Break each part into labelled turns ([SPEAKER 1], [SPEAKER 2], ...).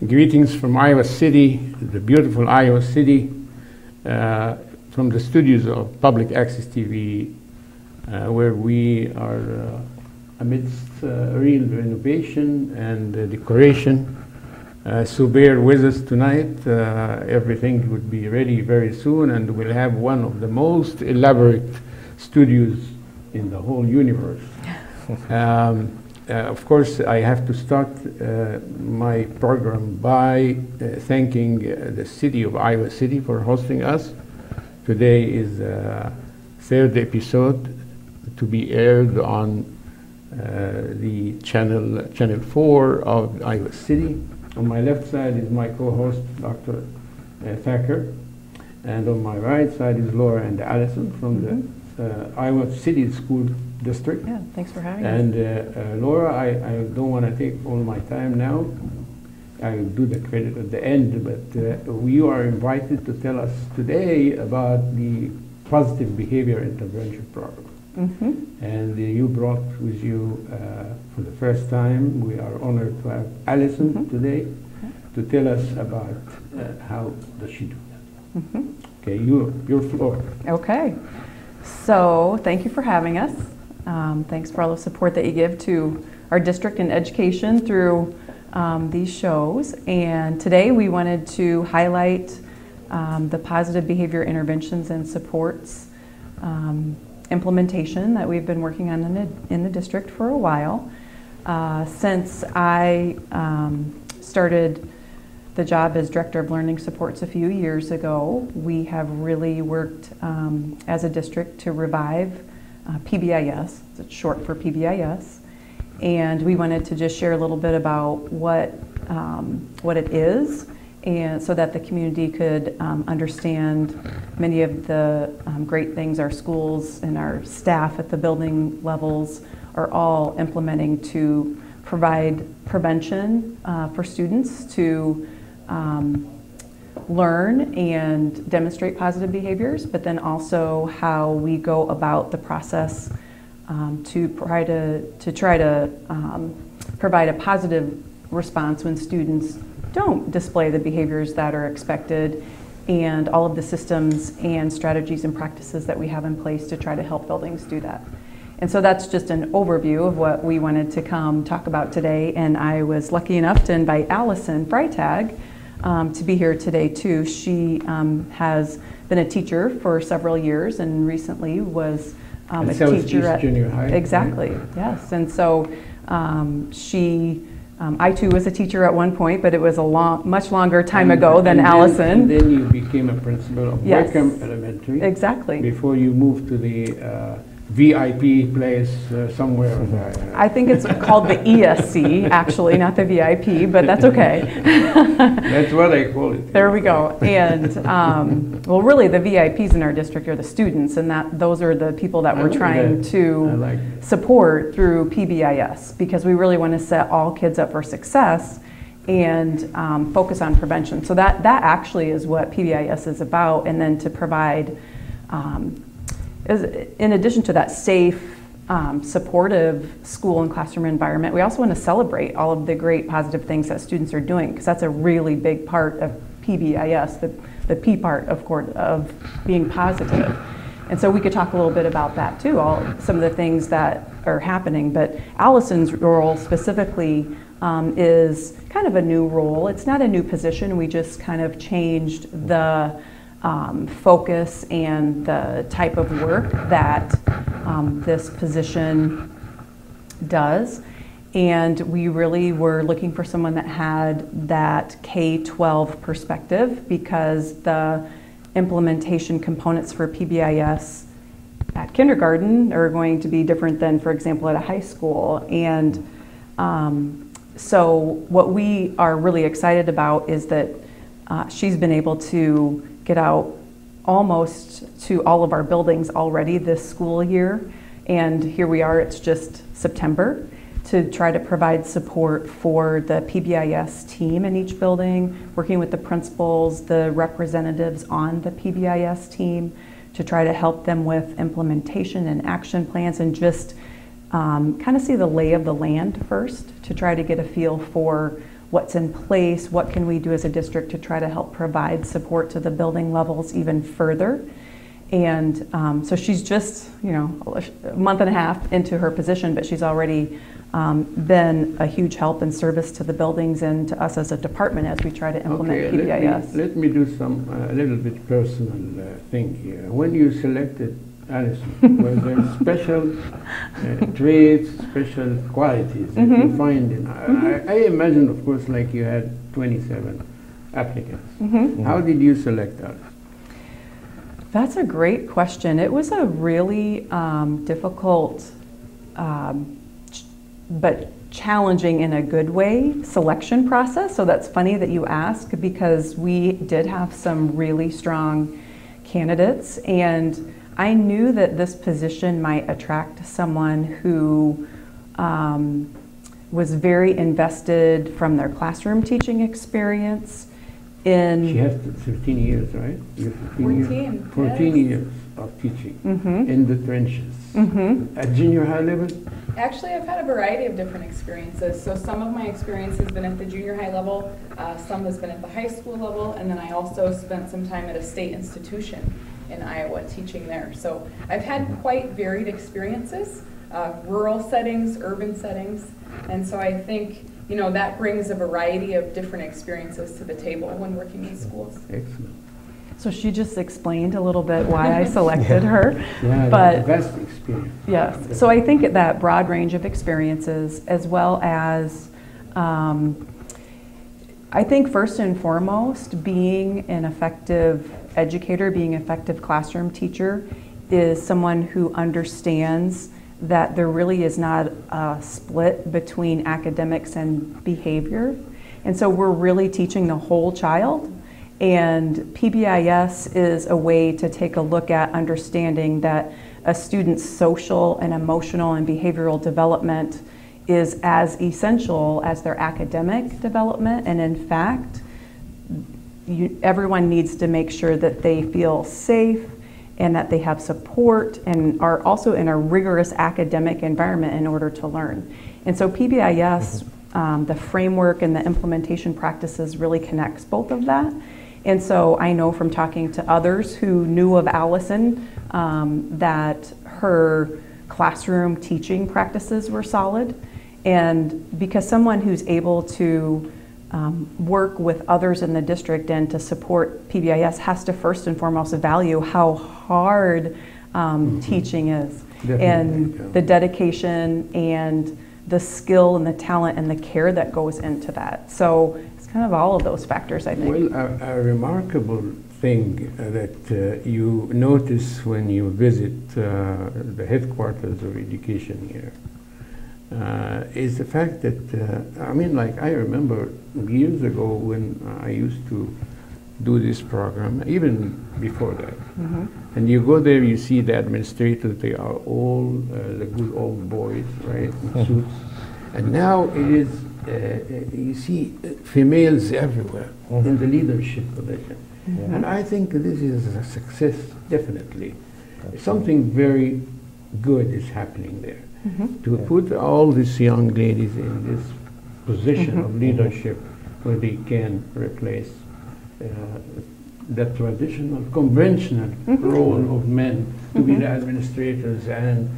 [SPEAKER 1] Greetings from Iowa City, the beautiful Iowa City, from the studios of Public Access TV, where we are amidst real renovation and decoration. So bear with us tonight. Everything would be ready very soon, and we'll have one of the most elaborate studios in the whole universe. Of course, I have to start my program by thanking the city of Iowa City for hosting us. Today is the third episode to be aired on the channel 4 of Iowa City. On my left side is my co-host, Dr. Thacker, and on my right side is Lora and Allison from the Iowa City School District.
[SPEAKER 2] Yeah, thanks for having us.
[SPEAKER 1] And Lora, I don't want to take all my time now. I'll do the credit at the end, but you are invited to tell us today about the Positive Behavior Intervention Program. And you brought with you for the first time, we are honored to have Allison today to tell us about how does she do that. Okay, your floor.
[SPEAKER 2] Okay, so thank you for having us. Thanks for all the support that you give to our district and education through these shows. And today we wanted to highlight the positive behavior interventions and supports implementation that we've been working on in the district for a while. Since I started the job as Director of Learning Supports a few years ago, we have really worked as a district to revive PBIS, it's short for PBIS, and we wanted to just share a little bit about what it is, and so that the community could understand many of the great things our schools and our staff at the building levels are all implementing to provide prevention for students to learn and demonstrate positive behaviors, but then also how we go about the process to try to provide a positive response when students don't display the behaviors that are expected, and all of the systems and strategies and practices that we have in place to try to help buildings do that. And so that's just an overview of what we wanted to come talk about today, and I was lucky enough to invite Allison Freitag to be here today too. She has been a teacher for several years and recently was a teacher at
[SPEAKER 1] Junior High.
[SPEAKER 2] Exactly, right? Yes. And so I too was a teacher at one point, but it was a much longer time ago than Allison.
[SPEAKER 1] And then you became a principal of Wickham Elementary.
[SPEAKER 2] Exactly.
[SPEAKER 1] Before you moved to the VIP place somewhere.
[SPEAKER 2] I think it's called the ESC, actually, not the VIP, but that's okay.
[SPEAKER 1] That's what I call it.
[SPEAKER 2] There we go. And well, really, the VIPs in our district are the students, and those are the people that we're trying to support through PBIS, because we really want to set all kids up for success and focus on prevention. So that actually is what PBIS is about, and then to provide in addition to that safe, supportive school and classroom environment, we also want to celebrate all of the great positive things that students are doing, because that's a really big part of PBIS, the P part, of course, of being positive. And so we could talk a little bit about that too, some of the things that are happening. But Allison's role specifically is kind of a new role. It's not a new position. We just kind of changed the focus and the type of work that this position does. And we really were looking for someone that had that K-12 perspective, because the implementation components for PBIS at kindergarten are going to be different than, for example, at a high school. And so what we are really excited about is that she's been able to get out almost to all of our buildings already this school year. And here we are, it's just September, to try to provide support for the PBIS team in each building, working with the principals, the representatives on the PBIS team, to try to help them with implementation and action plans, and just kind of see the lay of the land first, to try to get a feel for what's in place, what can we do as a district to try to help provide support to the building levels even further. And so she's just, a month and a half into her position, but she's already been a huge help and service to the buildings and to us as a department as we try to implement PBIS.
[SPEAKER 1] Let me do some a little bit personal thing here. When you selected Allison, were there special traits, special qualities that you find in I imagine, of course, like you had 27 applicants. How did you select Allison?
[SPEAKER 2] That's a great question. It was a really difficult but challenging in a good way selection process. So that's funny that you ask, because we did have some really strong candidates, and I knew that this position might attract someone who was very invested from their classroom teaching experience.
[SPEAKER 1] She has 13 years, right? 14 years of teaching in the trenches. At junior high level?
[SPEAKER 3] Actually, I've had a variety of different experiences. So some of my experience has been at the junior high level, some has been at the high school level, and then I also spent some time at a state institution in Iowa teaching there. So I've had quite varied experiences, rural settings, urban settings, and so I think that brings a variety of different experiences to the table when working in schools.
[SPEAKER 1] Excellent.
[SPEAKER 2] So she just explained a little bit why I selected her.
[SPEAKER 1] Yeah,
[SPEAKER 2] but
[SPEAKER 1] best experience.
[SPEAKER 2] Yes. So I think that broad range of experiences, as well as I think first and foremost, being an effective educator, being an effective classroom teacher, is someone who understands that there really is not a split between academics and behavior. And so we're really teaching the whole child. And PBIS is a way to take a look at understanding that a student's social and emotional and behavioral development is as essential as their academic development. And in fact, everyone needs to make sure that they feel safe and that they have support and are also in a rigorous academic environment in order to learn. And so PBIS, the framework and the implementation practices really connects both of that. And so I know from talking to others who knew of Allison that her classroom teaching practices were solid. And because someone who's able to work with others in the district and to support PBIS has to first and foremost value how hard teaching is.
[SPEAKER 1] Definitely,
[SPEAKER 2] and the dedication and the skill and the talent and the care that goes into that. So it's kind of all of those factors, I think.
[SPEAKER 1] Well, a remarkable thing that you notice when you visit the headquarters of education here is the fact that, I remember years ago when I used to do this program, even before that. And you go there, you see the administrators, they are all the good old boys, right, in suits. And now it is, you see females everywhere in the leadership position. And I think this is a success, definitely. Something very good is happening there. To put all these young ladies in this position of leadership where they can replace the traditional, conventional role of men to be the administrators and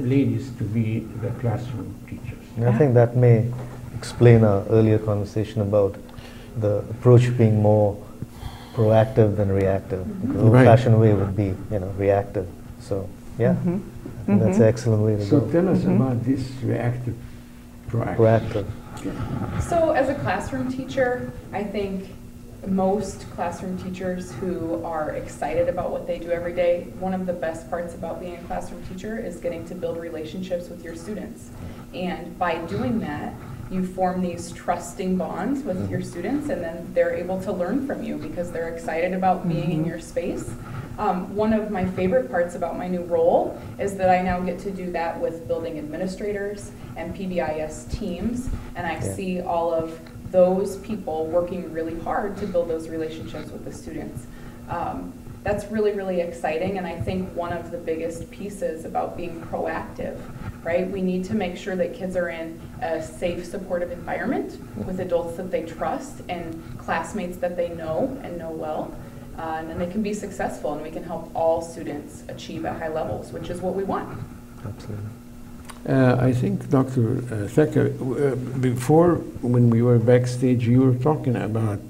[SPEAKER 1] ladies to be the classroom teachers.
[SPEAKER 4] And I think that may explain our earlier conversation about the approach being more proactive than reactive. The old-fashioned way would be, reactive. So, yeah, I think that's an excellent way to go.
[SPEAKER 1] So tell us about this reactive,
[SPEAKER 4] proactive.
[SPEAKER 3] So as a classroom teacher, I think most classroom teachers who are excited about what they do every day, one of the best parts about being a classroom teacher is getting to build relationships with your students. And by doing that, you form these trusting bonds with your students, and then they're able to learn from you because they're excited about being in your space. One of my favorite parts about my new role is that I now get to do that with building administrators and PBIS teams, and I see all of those people working really hard to build those relationships with the students. That's really, really exciting, and I think one of the biggest pieces about being proactive, right? We need to make sure that kids are in a safe, supportive environment with adults that they trust and classmates that they know and know well, and then they can be successful, and we can help all students achieve at high levels, which is what we want.
[SPEAKER 4] Absolutely.
[SPEAKER 1] I think, Dr. Thacker, before when we were backstage, you were talking about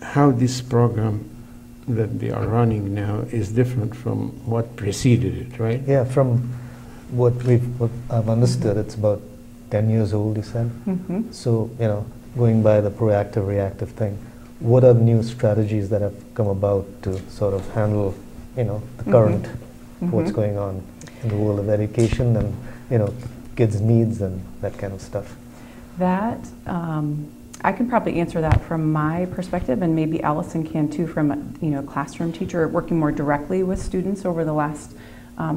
[SPEAKER 1] how this program that they are running now is different from what preceded it, right?
[SPEAKER 4] Yeah, from what I've understood, it's about 10 years old, you said.
[SPEAKER 2] Mm-hmm.
[SPEAKER 4] So, going by the proactive, reactive thing, what are new strategies that have come about to sort of handle, the current, what's going on in the world of education and, kids' needs and that kind of stuff?
[SPEAKER 2] That, I can probably answer that from my perspective, and maybe Allison can too, from a classroom teacher working more directly with students over the last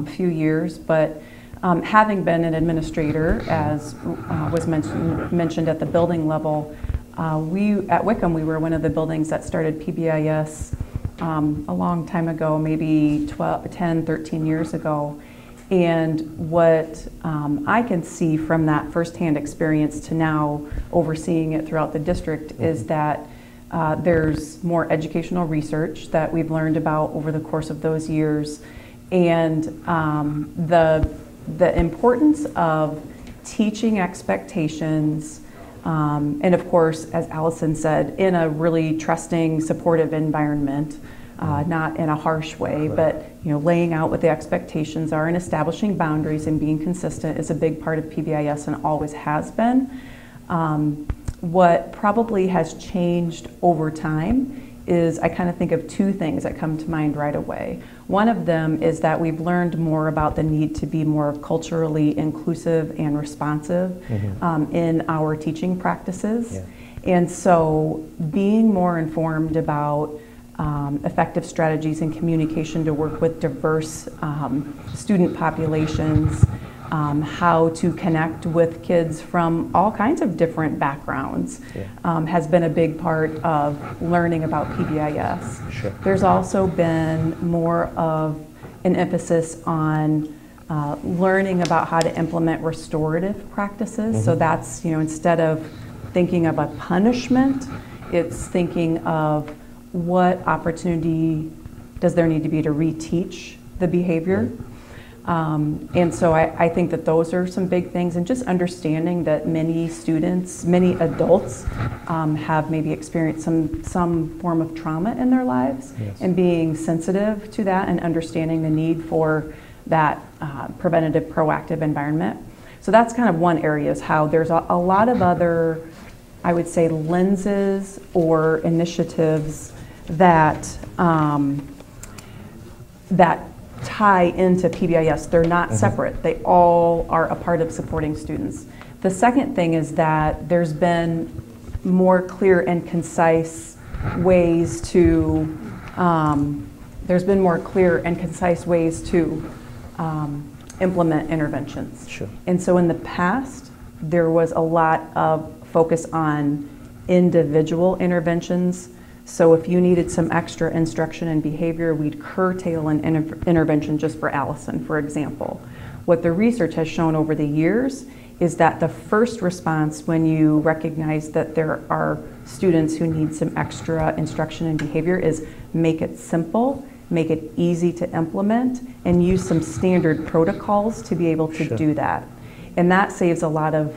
[SPEAKER 2] few years. But having been an administrator, as was mentioned at the building level, we at Wickham, we were one of the buildings that started PBIS a long time ago, maybe 10, 13 years ago. And what I can see from that firsthand experience to now overseeing it throughout the district is that there's more educational research that we've learned about over the course of those years, and the importance of teaching expectations, and of course, as Allison said, in a really trusting, supportive environment. Not in a harsh way, but laying out what the expectations are and establishing boundaries and being consistent is a big part of PBIS and always has been. What probably has changed over time is I kind of think of two things that come to mind right away. One of them is that we've learned more about the need to be more culturally inclusive and responsive in our teaching practices.
[SPEAKER 4] Yeah.
[SPEAKER 2] And so being more informed about effective strategies and communication to work with diverse student populations, how to connect with kids from all kinds of different backgrounds has been a big part of learning about PBIS.
[SPEAKER 4] Sure.
[SPEAKER 2] There's also been more of an emphasis on learning about how to implement restorative practices. So that's, instead of thinking of a punishment, it's thinking of what opportunity does there need to be to reteach the behavior. And so I think that those are some big things, and just understanding that many students, many adults have maybe experienced some form of trauma in their lives, and being sensitive to that and understanding the need for that preventative, proactive environment. So that's kind of one area, is how there's a lot of other, I would say, lenses or initiatives that that tie into PBIS. They're not separate. They all are a part of supporting students. The second thing is that there's been more clear and concise ways to implement interventions.
[SPEAKER 4] Sure.
[SPEAKER 2] And so in the past, there was a lot of focus on individual interventions. So if you needed some extra instruction and behavior, we'd curtail an intervention just for Allison, for example. What the research has shown over the years is that the first response when you recognize that there are students who need some extra instruction and behavior is make it simple, make it easy to implement, and use some standard protocols to be able to do that. And that saves a lot of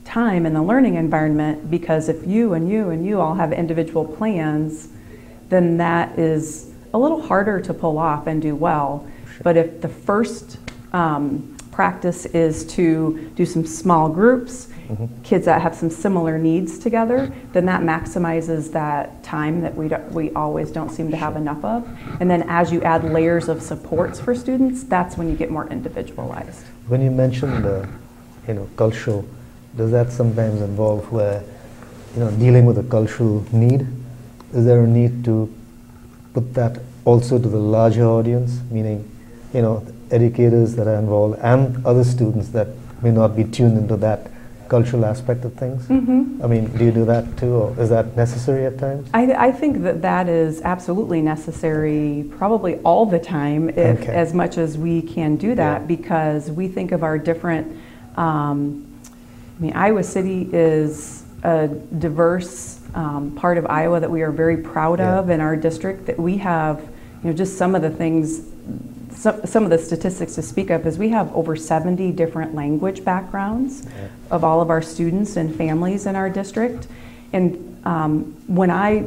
[SPEAKER 2] time in the learning environment, because if you and you and you all have individual plans, then that is a little harder to pull off and do well. But if the first practice is to do some small groups, kids that have some similar needs together, then that maximizes that time that we always don't seem to have enough of. And then as you add layers of supports for students, that's when you get more individualized.
[SPEAKER 4] When you mentioned cultural, does that sometimes involve where, dealing with a cultural need? Is there a need to put that also to the larger audience, meaning, educators that are involved and other students that may not be tuned into that cultural aspect of things? I mean, do you do that too, or is that necessary at times?
[SPEAKER 2] I think that that is absolutely necessary, probably all the time, if,
[SPEAKER 4] Okay.
[SPEAKER 2] as much as we can do that,
[SPEAKER 4] Yeah.
[SPEAKER 2] because we think of our different. I mean, Iowa City is a diverse part of Iowa that we are very proud
[SPEAKER 4] Yeah.
[SPEAKER 2] of in our district. That we have, just some of the things. Some of the statistics to speak of is we have over 70 different language backgrounds of all of our students and families in our district. And when I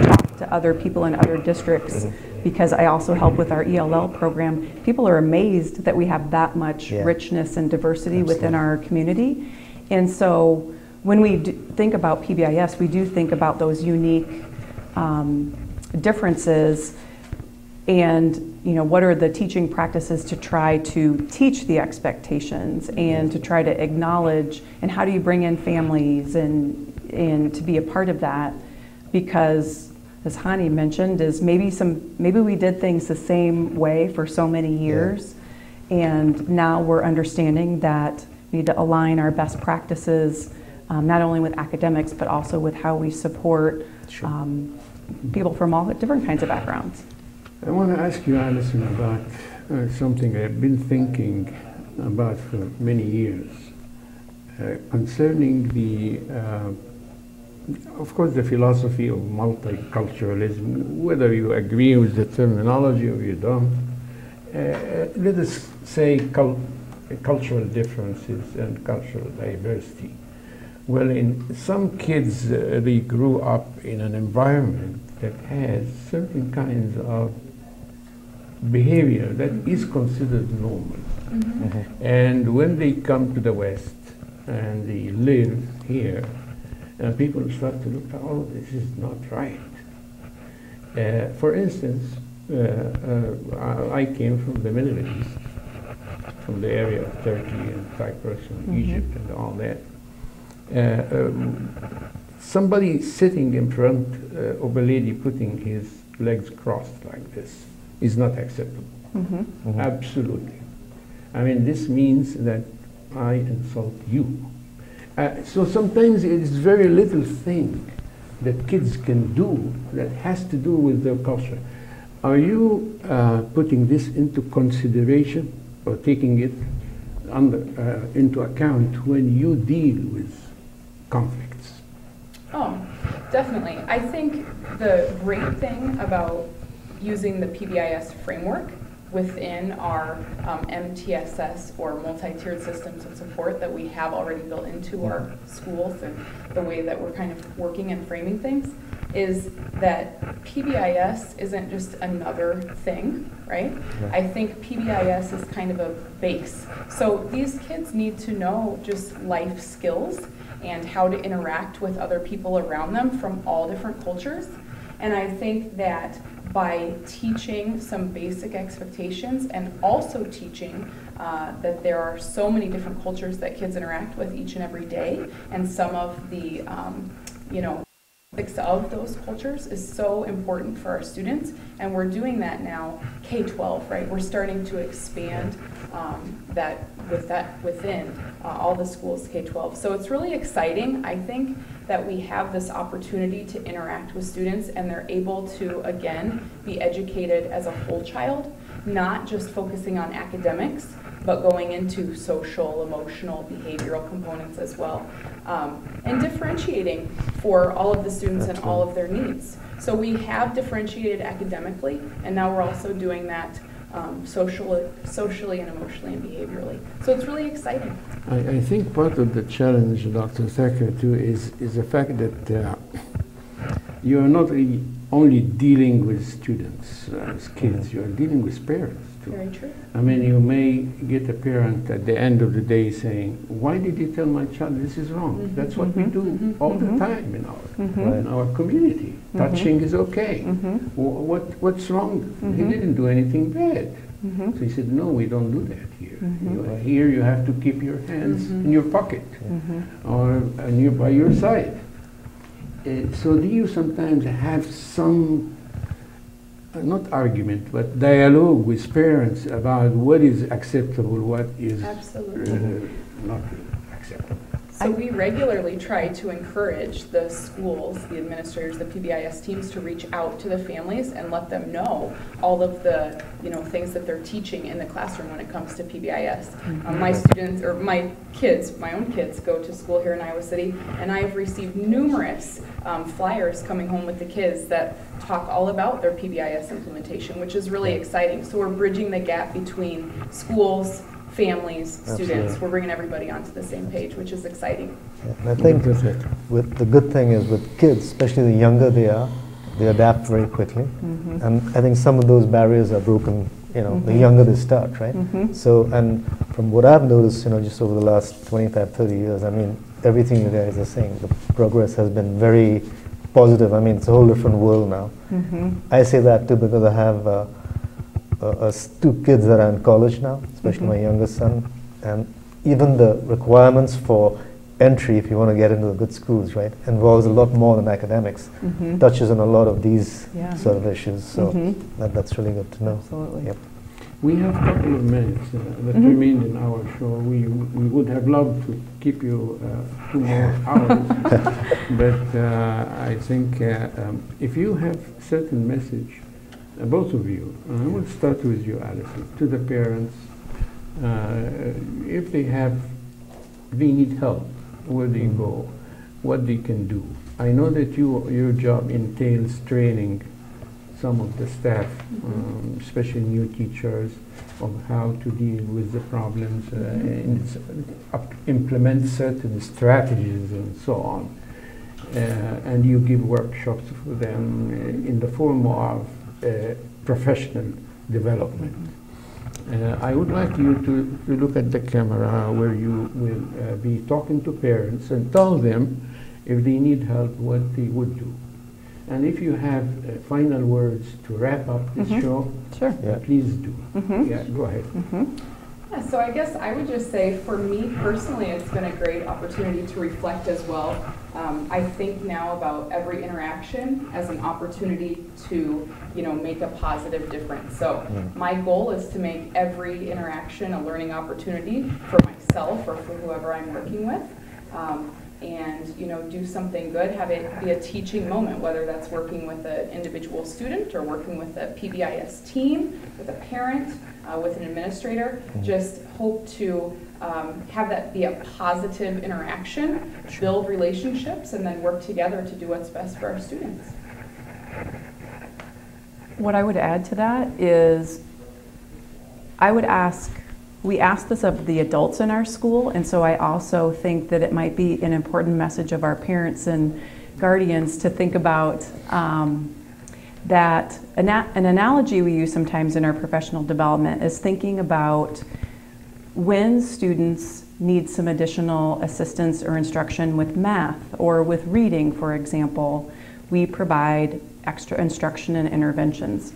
[SPEAKER 2] talk to other people in other districts, because I also help with our ELL program, people are amazed that we have that much richness and diversity within our community. And so when we think about PBIS, we do think about those unique differences. And what are the teaching practices to try to teach the expectations and to try to acknowledge, and how do you bring in families and to be a part of that? Because as Hani mentioned, is maybe we did things the same way for so many years, and now we're understanding that we need to align our best practices, not only with academics but also with how we support people from all different kinds of backgrounds.
[SPEAKER 1] I want to ask you, Allison, about something I've been thinking about for many years, concerning of course, the philosophy of multiculturalism, whether you agree with the terminology or you don't. Let us say cultural differences and cultural diversity. Well, in some kids, they grew up in an environment that has certain kinds of behavior that is considered normal. And when they come to the West and they live here, people start to look, oh, this is not right. For instance, I came from the Middle East, from the area of Turkey and Cyprus and Egypt and all that. Somebody sitting in front of a lady putting his legs crossed like this is not acceptable. Absolutely. I mean, this means that I insult you. So sometimes it is very little thing that kids can do that has to do with their culture. Are you putting this into consideration or taking it into account when you deal with conflicts?
[SPEAKER 3] Oh, definitely. I think the great thing about using the PBIS framework within our MTSS or multi-tiered systems of support that we have already built into our schools and the way that we're kind of working and framing things is that PBIS isn't just another thing, right? I think PBIS is kind of a base. So these kids need to know just life skills and how to interact with other people around them from all different cultures. And I think that by teaching some basic expectations and also teaching that there are so many different cultures that kids interact with each and every day, and some of the of those cultures is so important for our students, and we're doing that now K-12, right? We're starting to expand that within all the schools K-12. So it's really exciting, I think, that we have this opportunity to interact with students and they're able to, again, be educated as a whole child, not just focusing on academics, but going into social, emotional, behavioral components as well, and differentiating for all of the students and all of their needs. So we have differentiated academically, and now we're also doing that socially and emotionally and behaviorally. So it's really exciting.
[SPEAKER 1] I think part of the challenge, Dr. Thacker, too, is the fact that you are not only dealing with students as kids, you are dealing with parents too.
[SPEAKER 3] Very true.
[SPEAKER 1] I mean, you may get a parent at the end of the day saying, why did you tell my child this is wrong? That's what we do all the time in our community. Touching is okay. What's wrong? He didn't do anything bad. So he said, no, we don't do that here. Here you have to keep your hands in your pocket or by your side. So do you sometimes have some, not argument, but dialogue with parents about what is acceptable, what is not acceptable? acceptable.
[SPEAKER 3] So we regularly try to encourage the schools, the administrators, the PBIS teams to reach out to the families and let them know all of the things that they're teaching in the classroom when it comes to PBIS. My students, or my own kids go to school here in Iowa City, and I've received numerous flyers coming home with the kids that talk all about their PBIS implementation, which is really exciting. So we're bridging the gap between schools, families, students.
[SPEAKER 4] Absolutely.
[SPEAKER 3] We're bringing everybody onto the same page, which is exciting.
[SPEAKER 4] Yeah, and I think with the good thing is with kids, especially the younger they are, they adapt very quickly. And I think some of those barriers are broken, the younger they start, right? So, and from what I've noticed, just over the last 25, 30 years, I mean, everything you guys are saying, the progress has been very positive. I mean, it's a whole different world now. I say that too because I have two kids that are in college now, especially my youngest son, and even the requirements for entry, if you want to get into the good schools, right, involves a lot more than academics. Touches on a lot of these sort of issues, so that's really good to know.
[SPEAKER 2] Absolutely.
[SPEAKER 4] Yep.
[SPEAKER 1] We have a couple of minutes that remain in our show. We would have loved to keep you 2 more hours, but I think if you have certain message, both of you, I will start with you, Allison, to the parents, if they need help, where they go, what they can do. I know that your job entails training some of the staff, especially new teachers, of how to deal with the problems, implement certain strategies and so on. And you give workshops for them in the form of professional development. I would like you to look at the camera where you will be talking to parents and tell them if they need help what they would do. And if you have final words to wrap up this show,
[SPEAKER 2] Sure.
[SPEAKER 1] Please do. Yeah, go ahead.
[SPEAKER 3] Yeah, so I guess I would just say, for me personally, it's been a great opportunity to reflect as well. I think now about every interaction as an opportunity to, make a positive difference. So my goal is to make every interaction a learning opportunity for myself or for whoever I'm working with. And do something good, have it be a teaching moment, whether that's working with an individual student or working with a PBIS team, with a parent, with an administrator. Just hope to have that be a positive interaction, build relationships, and then work together to do what's best for our students.
[SPEAKER 2] What I would add to that is we ask this of the adults in our school, and so I also think that it might be an important message of our parents and guardians to think about that an analogy we use sometimes in our professional development is thinking about when students need some additional assistance or instruction with math or with reading, for example, we provide extra instruction and interventions.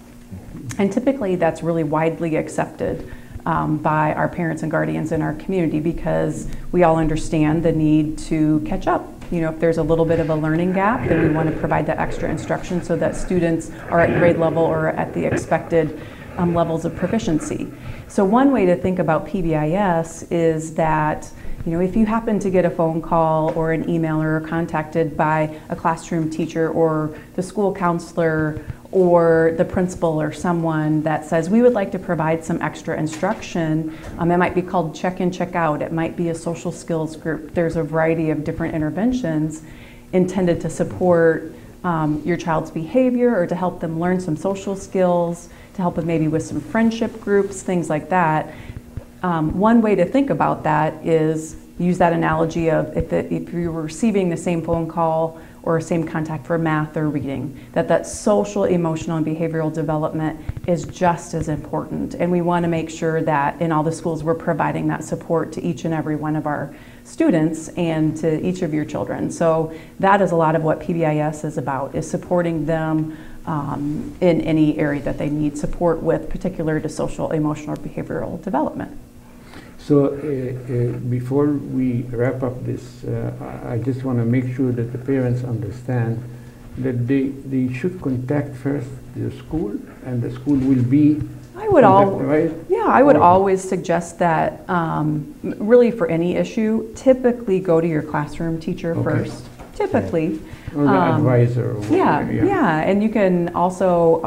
[SPEAKER 2] And typically that's really widely accepted by our parents and guardians in our community because we all understand the need to catch up. If there's a little bit of a learning gap, then we want to provide that extra instruction so that students are at grade level or at the expected levels of proficiency. So one way to think about PBIS is that if you happen to get a phone call or an email or are contacted by a classroom teacher or the school counselor or the principal or someone that says, we would like to provide some extra instruction, it might be called check-in, check-out, it might be a social skills group. There's a variety of different interventions intended to support your child's behavior or to help them learn some social skills, to help them maybe with some friendship groups, things like that. One way to think about that is use that analogy of if you were receiving the same phone call or same contact for math or reading, that social, emotional, and behavioral development is just as important. And we want to make sure that in all the schools we're providing that support to each and every one of our students and to each of your children. So that is a lot of what PBIS is about, is supporting them in any area that they need support with, particular to social, emotional, or behavioral development.
[SPEAKER 1] So before we wrap up this, I just want to make sure that the parents understand that they should contact first the school, and the school will be
[SPEAKER 2] I would
[SPEAKER 1] Right?
[SPEAKER 2] I would
[SPEAKER 1] Or-
[SPEAKER 2] always suggest that, really for any issue, typically go to your classroom teacher
[SPEAKER 1] Okay.
[SPEAKER 2] first. Typically.
[SPEAKER 1] Or the advisor. Or
[SPEAKER 2] Yeah,
[SPEAKER 1] whatever,
[SPEAKER 2] yeah, and you can also,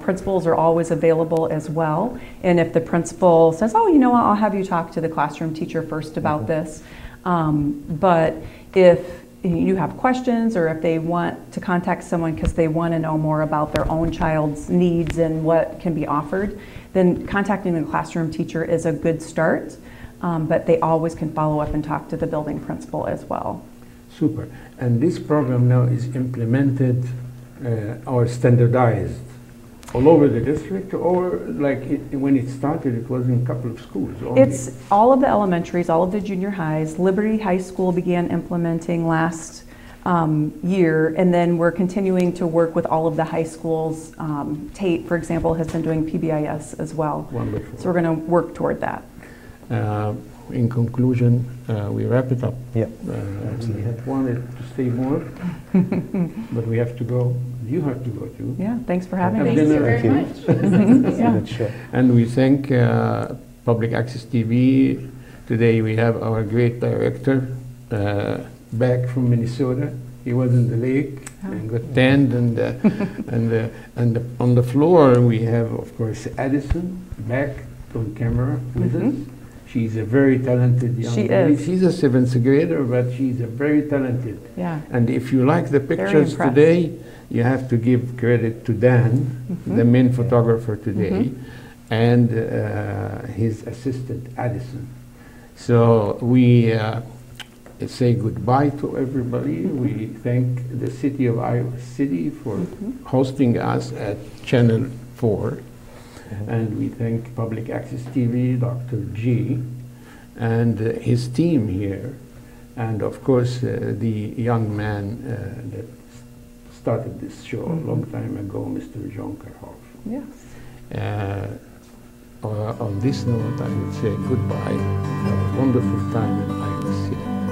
[SPEAKER 2] principals are always available as well. And if the principal says, oh, you know what, I'll have you talk to the classroom teacher first about this. But if you have questions or if they want to contact someone because they want to know more about their own child's needs and what can be offered, then contacting the classroom teacher is a good start. But they always can follow up and talk to the building principal as well.
[SPEAKER 1] Super. And this program now is implemented or standardized all over the district, or like when it started, it was in a couple of schools only?
[SPEAKER 2] It's all of the elementaries, all of the junior highs. Liberty High School began implementing last year, and then we're continuing to work with all of the high schools. Tate, for example, has been doing PBIS as well.
[SPEAKER 1] Wonderful.
[SPEAKER 2] So we're going to work toward that.
[SPEAKER 1] In conclusion, we wrap it up.
[SPEAKER 4] Yeah.
[SPEAKER 1] We had wanted to stay more, but we have to go. You have to go too.
[SPEAKER 2] Yeah, thanks for having
[SPEAKER 1] Have
[SPEAKER 2] me.
[SPEAKER 3] Thank you
[SPEAKER 1] dinner.
[SPEAKER 3] very much.
[SPEAKER 2] Yeah.
[SPEAKER 4] Good show.
[SPEAKER 1] And we thank Public Access TV. Today we have our great director back from Minnesota. He was in the lake and got tanned, and on the floor we have, of course, Addison back on camera with us. She's a very talented young
[SPEAKER 2] She
[SPEAKER 1] lady.
[SPEAKER 2] is.
[SPEAKER 1] She's a 7th grader, but she's a very talented.
[SPEAKER 2] Yeah.
[SPEAKER 1] And if you like the pictures
[SPEAKER 2] impressed.
[SPEAKER 1] today, you have to give credit to Dan, the main photographer today, and his assistant, Addison. So we say goodbye to everybody. We thank the city of Iowa City for hosting us at Channel 4. And we thank Public Access TV, Dr. G, and his team here. And of course, the young man that started this show a long time ago, Mr. John Kerhoff.
[SPEAKER 2] Yes.
[SPEAKER 1] On this note, I would say goodbye. Have a wonderful time in Iowa City.